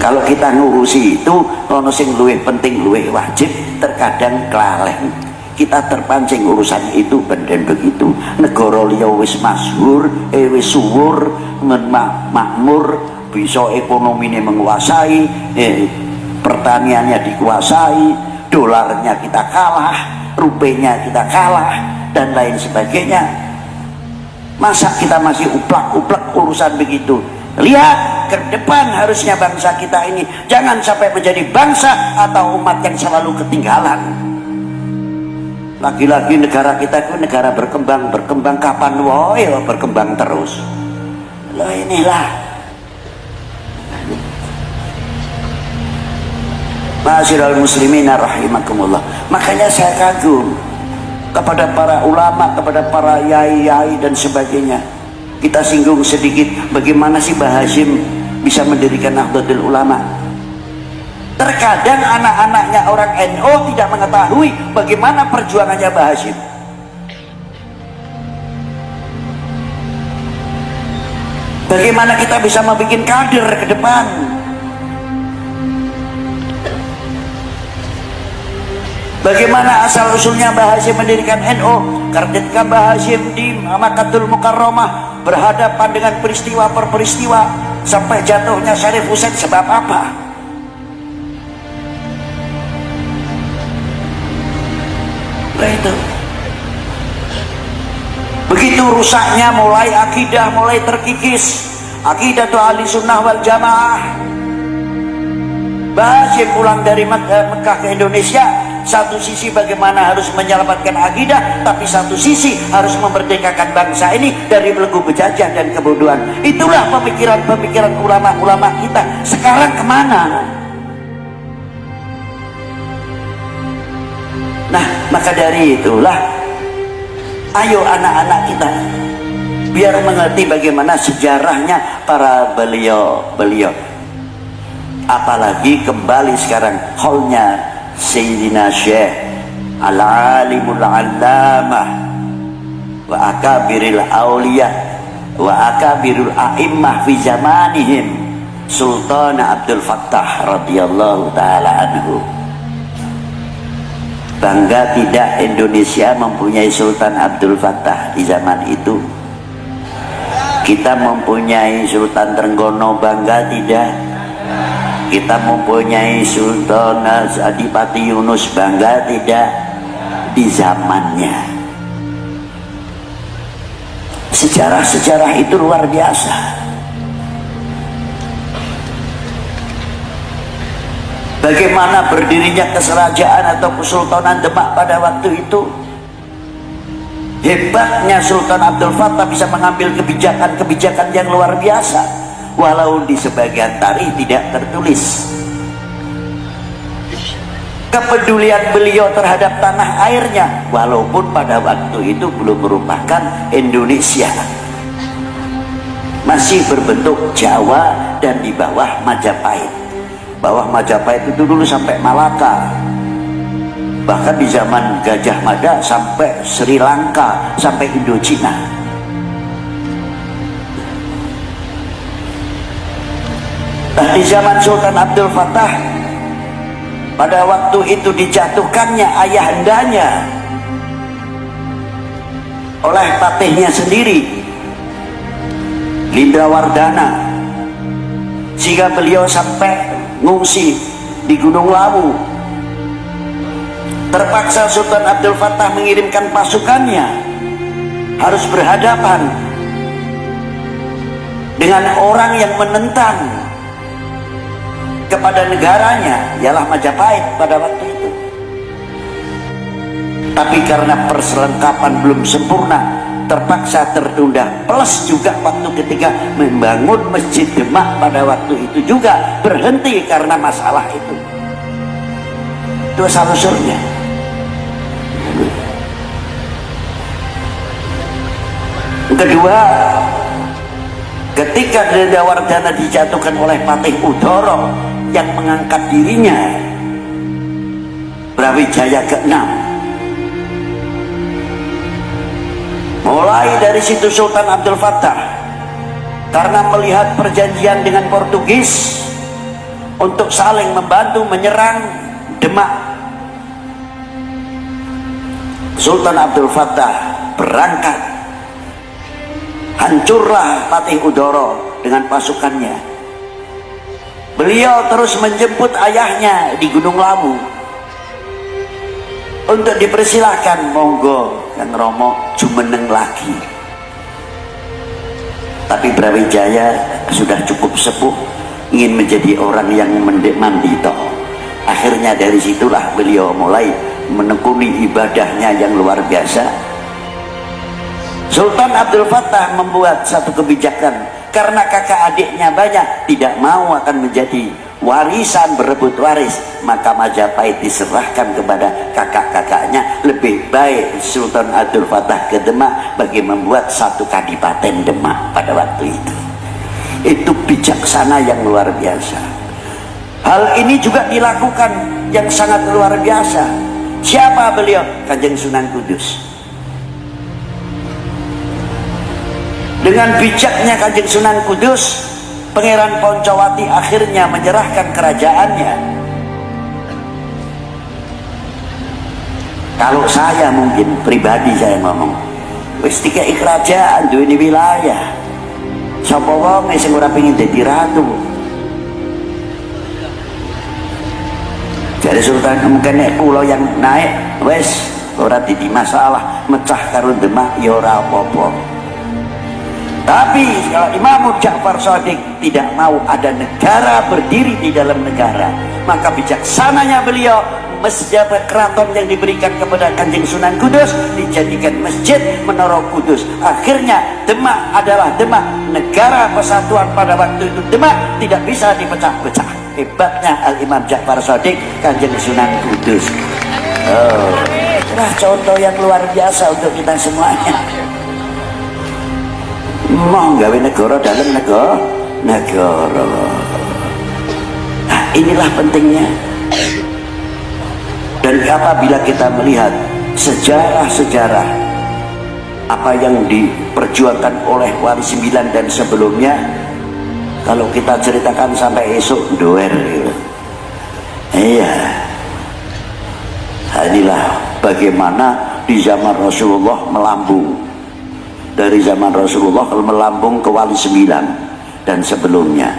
Kalau kita ngurusi itu ono sing luwih penting, luwih wajib, terkadang kelalen. Kita terpancing urusan itu benden begitu. Negara liya wis masyhur, wis suwur, makmur, bisa ekonominya menguasai, pertaniannya dikuasai, dolarnya kita kalah, rupiahnya kita kalah, dan lain sebagainya. Masa kita masih uplak-uplak urusan begitu? Lihat ke depan, harusnya bangsa kita ini jangan sampai menjadi bangsa atau umat yang selalu ketinggalan. Lagi-lagi negara kita itu negara berkembang kapan woy berkembang terus. Loh inilah ma'asyiral muslimina rahimakumullah. Makanya saya kagum kepada para ulama, kepada para yai-yai dan sebagainya. Kita singgung sedikit bagaimana sih Mbah Hasyim bisa mendirikan Nahdlatul Ulama. Terkadang anak-anaknya orang NU tidak mengetahui bagaimana perjuangannya Mbah Hasyim. Bagaimana kita bisa membuat kader ke depan. Bagaimana asal-usulnya Mbah Hasyim mendirikan NU. Ketika Mbah Hasyim di Makkahul Mukarramah berhadapan dengan peristiwa per peristiwa sampai jatuhnya Syarif Husain sebab apa? Nah itu. Begitu rusaknya mulai akidah, mulai terkikis. Akidah itu ahli sunnah wal jamaah. Mbah Hasyim pulang dari Mekah ke Indonesia, satu sisi bagaimana harus menyelamatkan akidah, tapi satu sisi harus memerdekakan bangsa ini dari belenggu penjajah dan kebodohan. Itulah pemikiran-pemikiran ulama-ulama kita. Sekarang kemana? Nah, maka dari itulah ayo anak-anak kita biar mengerti bagaimana sejarahnya para beliau-beliau. Apalagi kembali sekarang haulnya Sayyidina Syekh Al-Alimul Allamah wa akabiril awliya wa akabirul a'immah fi zamanihim Sultan Abdul Fattah radhiyallahu ta'ala anhu. Bangga tidak Indonesia mempunyai Sultan Abdul Fattah di zaman itu? Kita mempunyai Sultan Trenggono, bangga tidak? Kita mempunyai Sultan Adipati Yunus, bangga tidak? Di zamannya. Sejarah-sejarah itu luar biasa. Bagaimana berdirinya kerajaan atau kesultanan Demak pada waktu itu. Hebatnya Sultan Abdul Fattah bisa mengambil kebijakan-kebijakan yang luar biasa, walau di sebagian tarikh tidak tertulis. Kepedulian beliau terhadap tanah airnya, walaupun pada waktu itu belum merupakan Indonesia, masih berbentuk Jawa dan di bawah Majapahit. Bawah Majapahit itu dulu sampai Malaka, bahkan di zaman Gajah Mada sampai Sri Lanka, sampai Indochina. Nah, di zaman Sultan Abdul Fattah, pada waktu itu dijatuhkannya ayahandanya oleh patihnya sendiri, Lindrawardana, sehingga beliau sampai ngungsi di Gunung Lawu. Terpaksa Sultan Abdul Fattah mengirimkan pasukannya, harus berhadapan dengan orang yang menentang kepada negaranya, ialah Majapahit pada waktu itu. Tapi karena perselengkapan belum sempurna, terpaksa tertunda. Plus juga waktu ketika membangun Masjid Demak pada waktu itu juga berhenti karena masalah itu. Itu asal-usulnya. Kedua, ketika Lindrawardana dijatuhkan oleh Patih Udoro yang mengangkat dirinya Brawijaya ke-6, mulai dari situ Sultan Abdul Fattah karena melihat perjanjian dengan Portugis untuk saling membantu menyerang Demak. Sultan Abdul Fattah berangkat, hancurlah Patih Udoro dengan pasukannya. Beliau terus menjemput ayahnya di Gunung Lawu untuk dipersilahkan, monggo Kang Romo jumeneng lagi. Tapi Brawijaya sudah cukup sepuh, ingin menjadi orang yang mandito. Akhirnya dari situlah beliau mulai menekuni ibadahnya yang luar biasa. Sultan Abdul Fattah membuat satu kebijakan, karena kakak adiknya banyak, tidak mau akan menjadi warisan, berebut waris, maka Majapahit diserahkan kepada kakak-kakaknya. Lebih baik Sultan Abdul Fattah ke Demak bagi membuat satu kadipaten Demak pada waktu itu. Itu bijaksana yang luar biasa. Hal ini juga dilakukan yang sangat luar biasa. Siapa beliau? Kanjeng Sunan Kudus. Dengan bijaknya Kanjeng Sunan Kudus, Pangeran Poncowati akhirnya menyerahkan kerajaannya. Kalau saya mungkin pribadi saya ngomong, wis dikai kerajaan duwe wilayah. Sapa wong sing ora pengin dadi ratu? Jadi Sultan mungkin nek kula yang naik wis ora dadi masalah, mecah karo Demak ya ora apa-apa. Tapi kalau Imam Ja'far Shadiq tidak mau ada negara berdiri di dalam negara, maka bijaksananya beliau masjid keraton yang diberikan kepada Kanjeng Sunan Kudus dijadikan masjid Menara Kudus. Akhirnya Demak adalah Demak, negara persatuan pada waktu itu. Demak tidak bisa dipecah-pecah. Hebatnya Al-Imam Ja'far Shadiq, Kanjeng Sunan Kudus. Itulah contoh yang luar biasa untuk kita semuanya. Mau gawe negara dalam negara. Nah, inilah pentingnya. Dan apabila kita melihat sejarah-sejarah apa yang diperjuangkan oleh Wali Sembilan dan sebelumnya, kalau kita ceritakan sampai esok doer gitu. Iya. Inilah bagaimana di zaman Rasulullah melambung. Dari zaman Rasulullah melambung ke Wali Sembilan dan sebelumnya.